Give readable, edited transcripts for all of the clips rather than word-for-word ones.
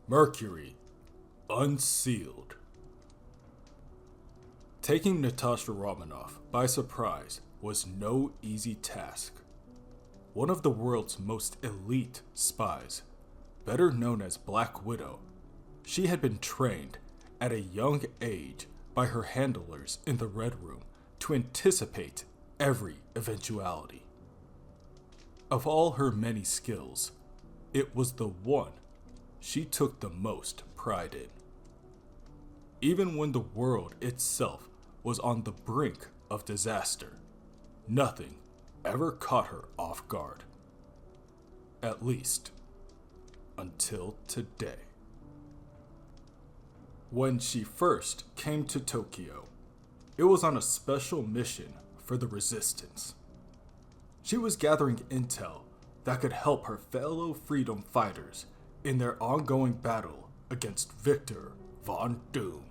Mercury, Unsealed. Taking Natasha Romanoff by surprise was no easy task. One of the world's most elite spies, better known as Black Widow, she had been trained at a young age by her handlers in the Red Room to anticipate every eventuality. Of all her many skills, it was the one she took the most pride in. Even when the world itself was on the brink of disaster, nothing ever caught her off guard. At least, until today. When she first came to Tokyo, it was on a special mission for the Resistance. She was gathering intel that could help her fellow freedom fighters in their ongoing battle against Victor Von Doom,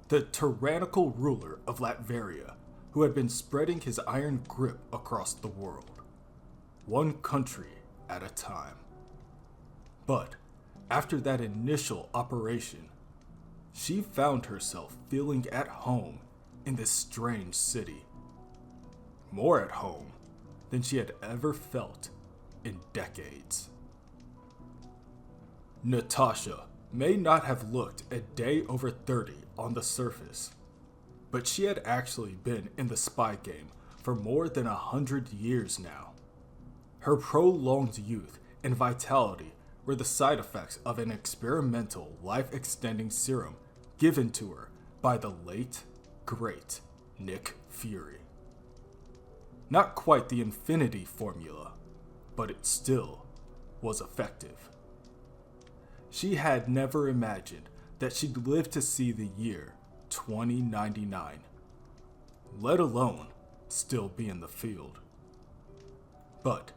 the tyrannical ruler of Latveria who had been spreading his iron grip across the world, one country at a time. But after that initial operation, she found herself feeling at home in this strange city. More at home than she had ever felt in decades. Natasha may not have looked a day over 30 on the surface, but she had actually been in the spy game for more than 100 years now. Her prolonged youth and vitality were the side effects of an experimental life-extending serum given to her by the late, great Nick Fury. Not quite the infinity formula, but it still was effective. She had never imagined that she'd live to see the year 2099, let alone still be in the field. But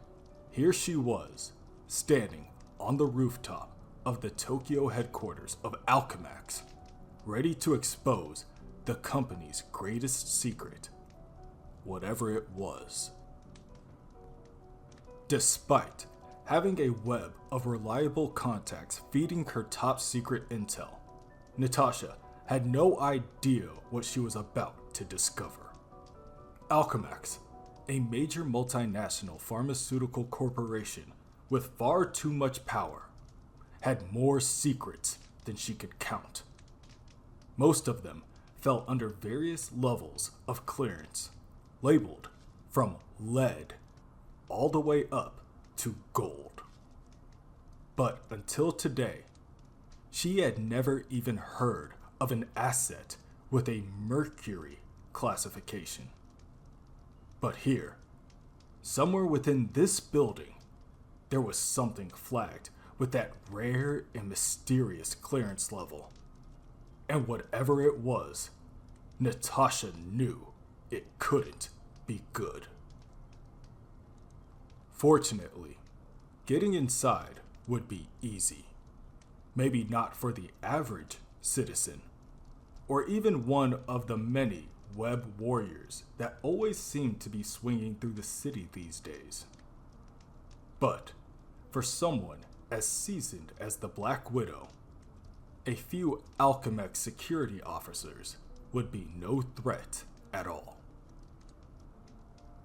here she was, standing on the rooftop of the Tokyo headquarters of Alchemax, ready to expose the company's greatest secret, whatever it was. Despite having a web of reliable contacts feeding her top secret intel, Natasha had no idea what she was about to discover. Alchemax, a major multinational pharmaceutical corporation with far too much power, had more secrets than she could count. Most of them fell under various levels of clearance, labeled from lead all the way up to gold. But until today, she had never even heard of an asset with a Mercury classification. But here, somewhere within this building, there was something flagged with that rare and mysterious clearance level. And whatever it was, Natasha knew it couldn't be good. Fortunately, getting inside would be easy. Maybe not for the average citizen, or even one of the many web warriors that always seem to be swinging through the city these days. But for someone as seasoned as the Black Widow, a few Alchemax security officers would be no threat at all.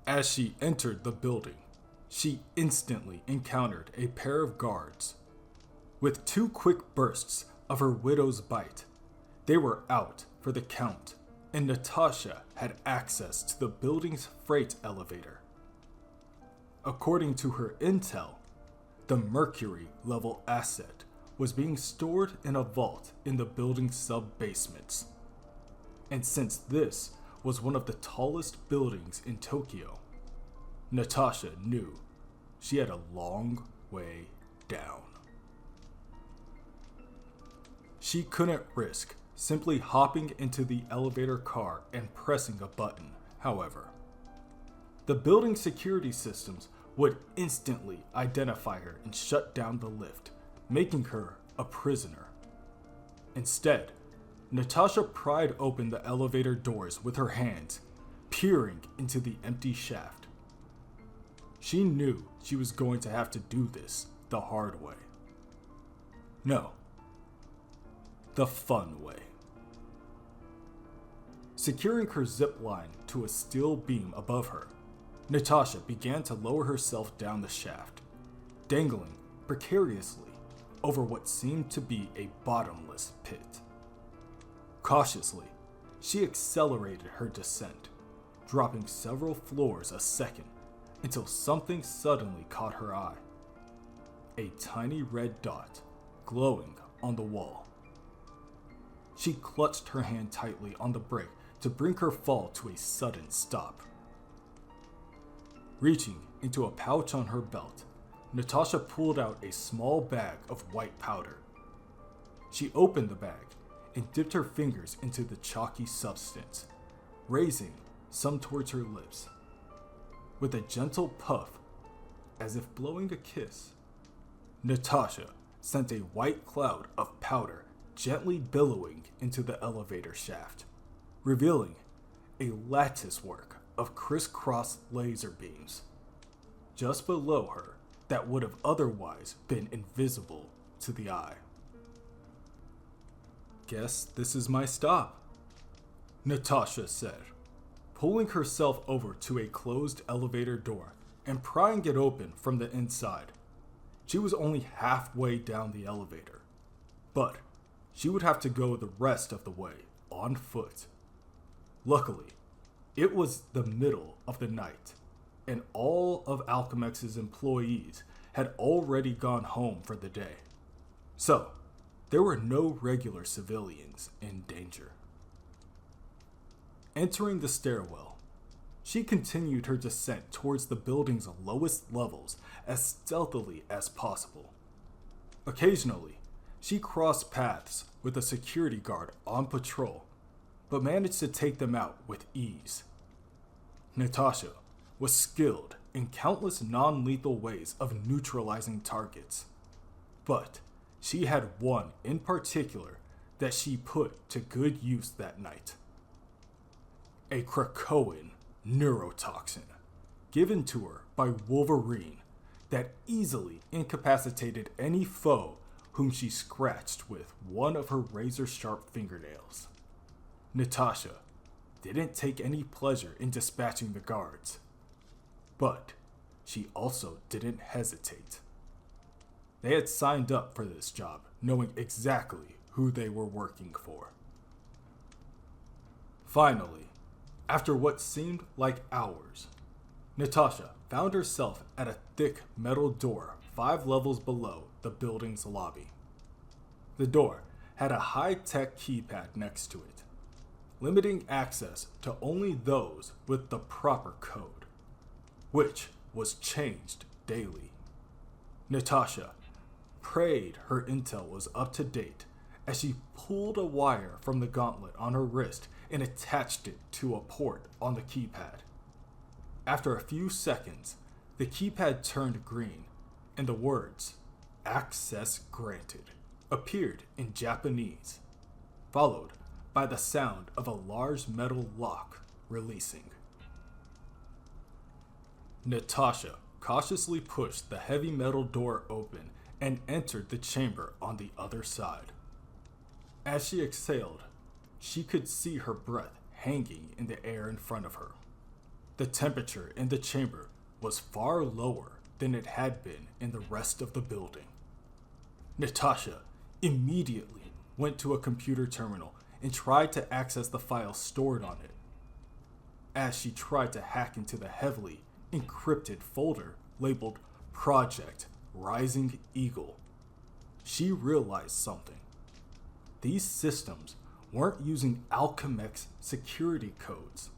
As she entered the building, she instantly encountered a pair of guards. With 2 quick bursts of her widow's bite, they were out for the count, and Natasha had access to the building's freight elevator. According to her intel, the Mercury level asset was being stored in a vault in the building's sub-basements. And since this was one of the tallest buildings in Tokyo, Natasha knew she had a long way down. She couldn't risk simply hopping into the elevator car and pressing a button, however. The building security systems would instantly identify her and shut down the lift, making her a prisoner. Instead, Natasha pried open the elevator doors with her hands, peering into the empty shaft. She knew she was going to have to do this the hard way. No, the fun way. Securing her zip line to a steel beam above her, Natasha began to lower herself down the shaft, dangling precariously over what seemed to be a bottomless pit. Cautiously, she accelerated her descent, dropping several floors a second until something suddenly caught her eye. A tiny red dot glowing on the wall. She clutched her hand tightly on the brake to bring her fall to a sudden stop. Reaching into a pouch on her belt, Natasha pulled out a small bag of white powder. She opened the bag and dipped her fingers into the chalky substance, raising some towards her lips. With a gentle puff, as if blowing a kiss, Natasha sent a white cloud of powder gently billowing into the elevator shaft, revealing a lattice work of crisscross laser beams just below her that would have otherwise been invisible to the eye. "Guess this is my stop," Natasha said, pulling herself over to a closed elevator door and prying it open from the inside. She was only halfway down the elevator, but she would have to go the rest of the way on foot. Luckily, it was the middle of the night, and all of Alchemax's employees had already gone home for the day. So, there were no regular civilians in danger. Entering the stairwell, she continued her descent towards the building's lowest levels as stealthily as possible. Occasionally, she crossed paths with a security guard on patrol, but managed to take them out with ease. Natasha was skilled in countless non-lethal ways of neutralizing targets, but she had one in particular that she put to good use that night. A Krakoan neurotoxin given to her by Wolverine that easily incapacitated any foe whom she scratched with one of her razor-sharp fingernails. Natasha didn't take any pleasure in dispatching the guards, but she also didn't hesitate. They had signed up for this job, knowing exactly who they were working for. Finally, after what seemed like hours, Natasha found herself at a thick metal door 5 levels below the building's lobby. The door had a high-tech keypad next to it, limiting access to only those with the proper code, which was changed daily. Natasha prayed her intel was up to date as she pulled a wire from the gauntlet on her wrist and attached it to a port on the keypad. After a few seconds, the keypad turned green and the words, "Access granted," appeared in Japanese, followed by the sound of a large metal lock releasing. Natasha cautiously pushed the heavy metal door open and entered the chamber on the other side. As she exhaled, she could see her breath hanging in the air in front of her. The temperature in the chamber was far lower than it had been in the rest of the building. Natasha immediately went to a computer terminal and tried to access the files stored on it. As she tried to hack into the heavily encrypted folder labeled Project Rising Eagle, she realized something. These systems weren't using Alchemax security codes.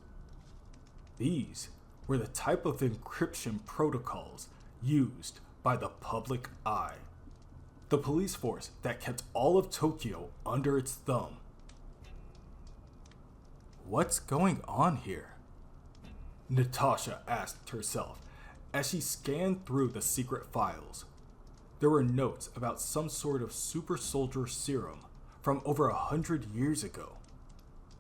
These were the type of encryption protocols used by the public eye, the police force that kept all of Tokyo under its thumb. What's going on here? Natasha asked herself as she scanned through the secret files. There were notes about some sort of super soldier serum from over 100 years ago.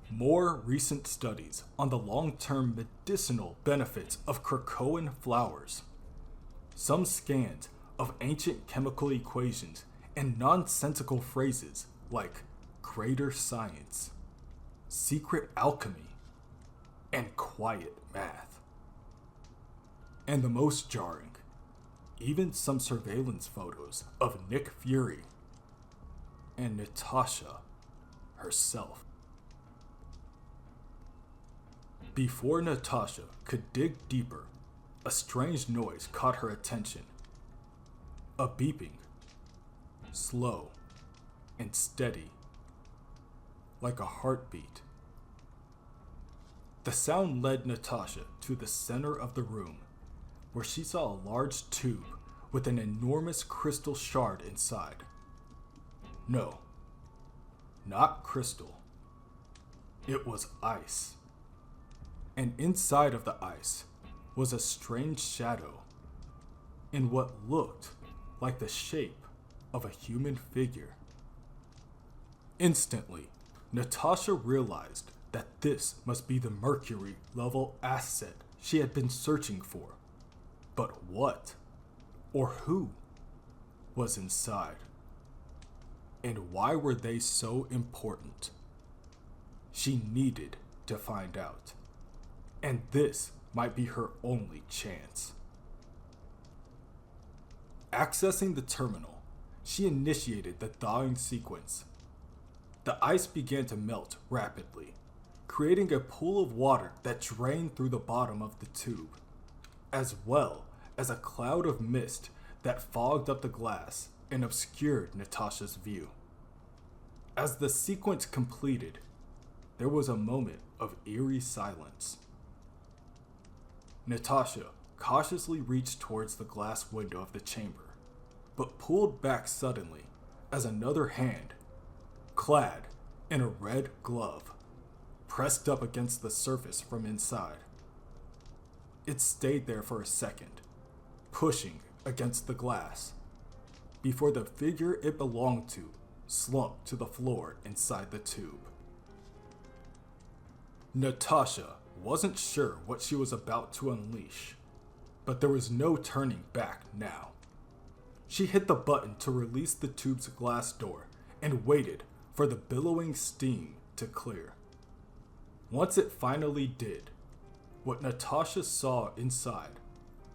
More recent studies on the long-term medicinal benefits of Krakoan flowers. Some scans of ancient chemical equations and nonsensical phrases like greater science, secret alchemy, and quiet math. And the most jarring, even some surveillance photos of Nick Fury and Natasha herself. Before Natasha could dig deeper, a strange noise caught her attention. A beeping, slow and steady, like a heartbeat. The sound led Natasha to the center of the room, where she saw a large tube with an enormous crystal shard inside. No, not crystal. It was ice. And inside of the ice was a strange shadow in what looked like the shape of a human figure. Instantly, Natasha realized that this must be the Mercury level asset she had been searching for. But what, or who, was inside? And why were they so important? She needed to find out. And this might be her only chance. Accessing the terminal, she initiated the thawing sequence. The ice began to melt rapidly, creating a pool of water that drained through the bottom of the tube, as well as a cloud of mist that fogged up the glass and obscured Natasha's view. As the sequence completed, there was a moment of eerie silence. Natasha cautiously reached towards the glass window of the chamber, but pulled back suddenly as another hand, clad in a red glove, pressed up against the surface from inside. It stayed there for a second, pushing against the glass, before the figure it belonged to slumped to the floor inside the tube. Natasha wasn't sure what she was about to unleash, but there was no turning back now. She hit the button to release the tube's glass door and waited for the billowing steam to clear. Once it finally did, what Natasha saw inside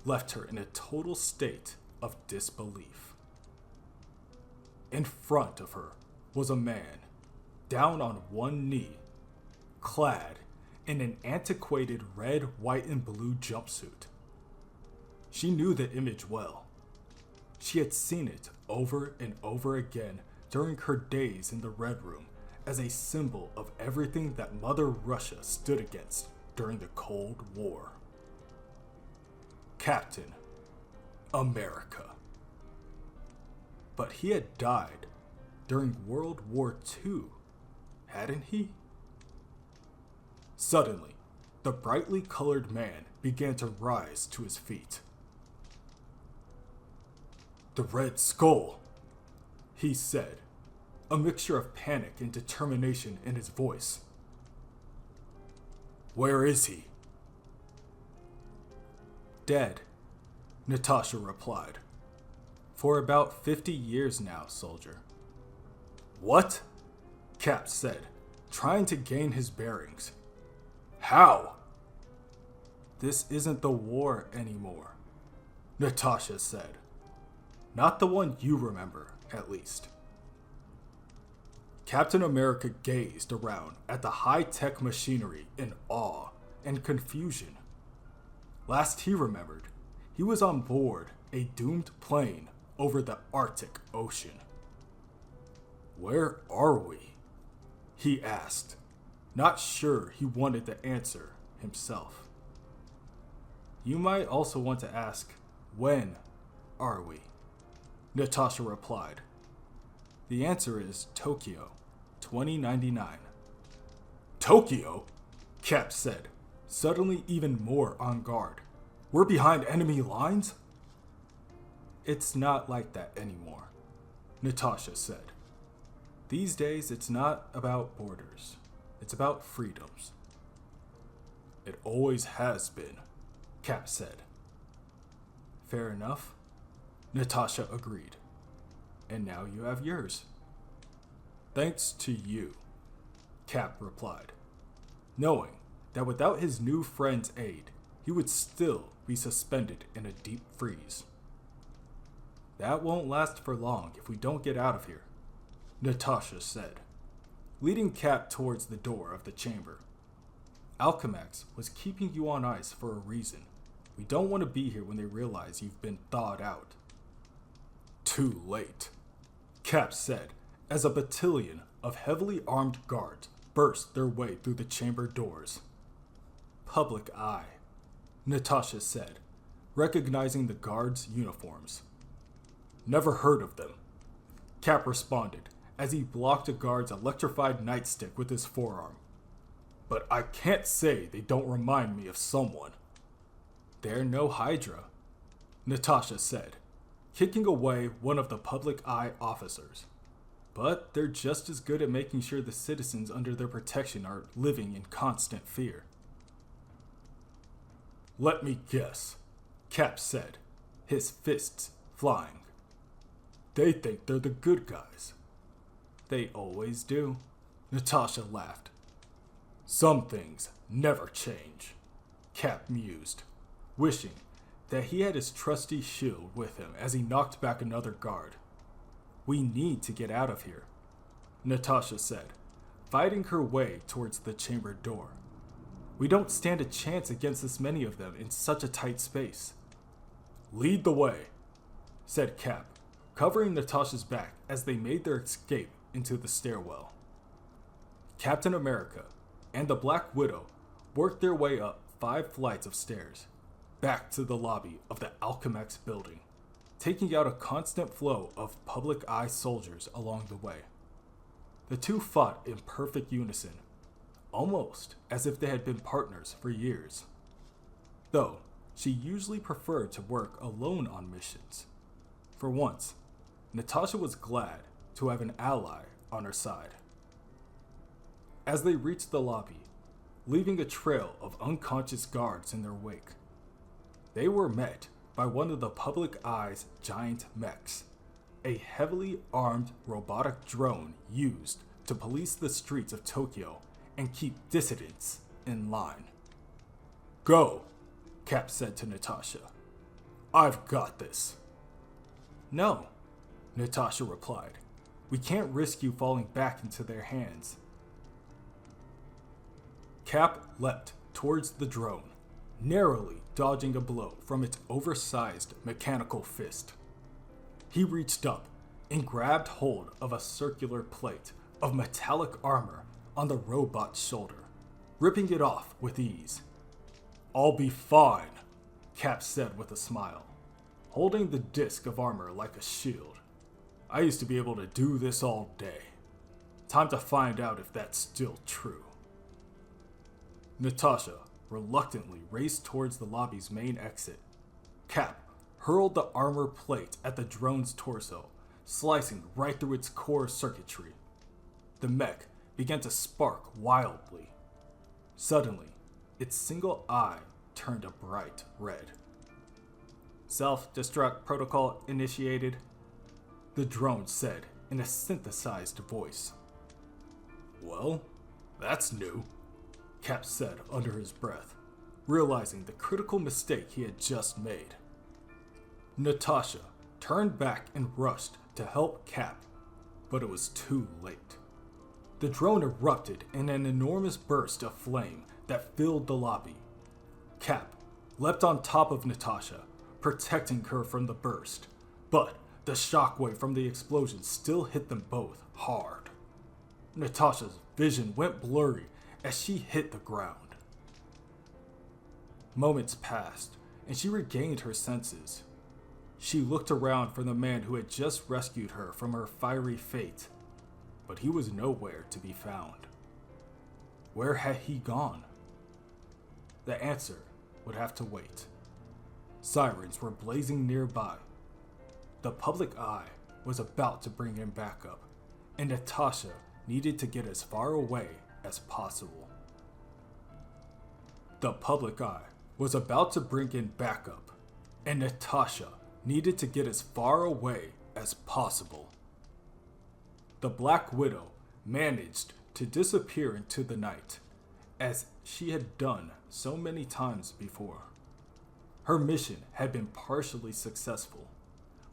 left her in a total state of disbelief. In front of her was a man, down on one knee, clad in an antiquated red, white, and blue jumpsuit. She knew the image well. She had seen it over and over again during her days in the Red Room as a symbol of everything that Mother Russia stood against during the Cold War. Captain America. But he had died during World War II, hadn't he? Suddenly, the brightly colored man began to rise to his feet. "The Red Skull," he said, a mixture of panic and determination in his voice. "Where is he?" "Dead," Natasha replied. "For about 50 years now, soldier." "What?" Cap said, trying to gain his bearings. "How?" "This isn't the war anymore," Natasha said. "Not the one you remember, at least." Captain America gazed around at the high-tech machinery in awe and confusion. Last he remembered, he was on board a doomed plane over the Arctic Ocean. "Where are we?" he asked, not sure he wanted the answer himself. "You might also want to ask, when are we?" Natasha replied. "The answer is Tokyo, 2099. "Tokyo?" Cap said, suddenly even more on guard. "We're behind enemy lines?" "It's not like that anymore," Natasha said. "These days, it's not about borders. It's about freedoms." "It always has been," Cap said. "Fair enough," Natasha agreed. "And now you have yours." Thanks to you, Cap replied, knowing that without his new friend's aid, he would still be suspended in a deep freeze. That won't last for long if we don't get out of here, Natasha said, leading Cap towards the door of the chamber. Alchemax was keeping you on ice for a reason. We don't want to be here when they realize you've been thawed out. Too late, Cap said as a battalion of heavily armed guards burst their way through the chamber doors. Public eye, Natasha said, recognizing the guards' uniforms. Never heard of them, Cap responded as he blocked a guard's electrified nightstick with his forearm. But I can't say they don't remind me of someone. They're no Hydra, Natasha said, kicking away one of the public eye officers. But they're just as good at making sure the citizens under their protection are living in constant fear. Let me guess, Cap said, his fists flying. They think they're the good guys. They always do, Natasha laughed. Some things never change, Cap mused, wishing that he had his trusty shield with him as he knocked back another guard. We need to get out of here, Natasha said, fighting her way towards the chamber door. We don't stand a chance against this many of them in such a tight space. Lead the way, said Cap, covering Natasha's back as they made their escape into the stairwell. Captain America and the Black Widow worked their way up 5 flights of stairs, back to the lobby of the Alchemax building, taking out a constant flow of public eye soldiers along the way. The two fought in perfect unison, almost as if they had been partners for years. Though she usually preferred to work alone on missions. For once, Natasha was glad to have an ally on her side. As they reached the lobby, leaving a trail of unconscious guards in their wake, they were met by one of the public eye's giant mechs, a heavily armed robotic drone used to police the streets of Tokyo and keep dissidents in line. Go, Cap said to Natasha. I've got this. No, Natasha replied. We can't risk you falling back into their hands. Cap leapt towards the drone, narrowly dodging a blow from its oversized mechanical fist. He reached up and grabbed hold of a circular plate of metallic armor on the robot's shoulder, ripping it off with ease. I'll be fine, Cap said with a smile, holding the disc of armor like a shield. I used to be able to do this all day. Time to find out if that's still true. Natasha reluctantly raced towards the lobby's main exit. Cap hurled the armor plate at the drone's torso, slicing right through its core circuitry. The mech began to spark wildly. Suddenly, its single eye turned a bright red. Self-destruct protocol initiated, the drone said in a synthesized voice. Well, that's new, Cap said under his breath, realizing the critical mistake he had just made. Natasha turned back and rushed to help Cap, but it was too late. The drone erupted in an enormous burst of flame that filled the lobby. Cap leapt on top of Natasha, protecting her from the burst, but the shockwave from the explosion still hit them both hard. Natasha's vision went blurry as she hit the ground. Moments passed, and she regained her senses. She looked around for the man who had just rescued her from her fiery fate, but he was nowhere to be found. Where had he gone? The answer would have to wait. Sirens were blazing nearby. The public eye was about to bring him back up, and Natasha needed to get as far away as possible. The public eye was about to bring in backup, and Natasha needed to get as far away as possible. The Black Widow managed to disappear into the night, as she had done so many times before. Her mission had been partially successful,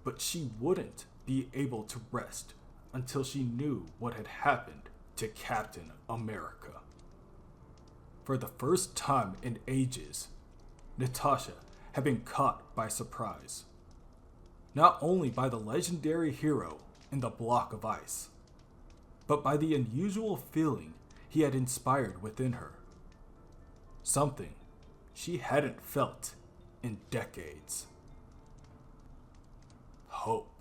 but she wouldn't be able to rest until she knew what had happened to Captain America. For the first time in ages, Natasha had been caught by surprise. Not only by the legendary hero in the block of ice, but by the unusual feeling he had inspired within her. Something she hadn't felt in decades. Hope.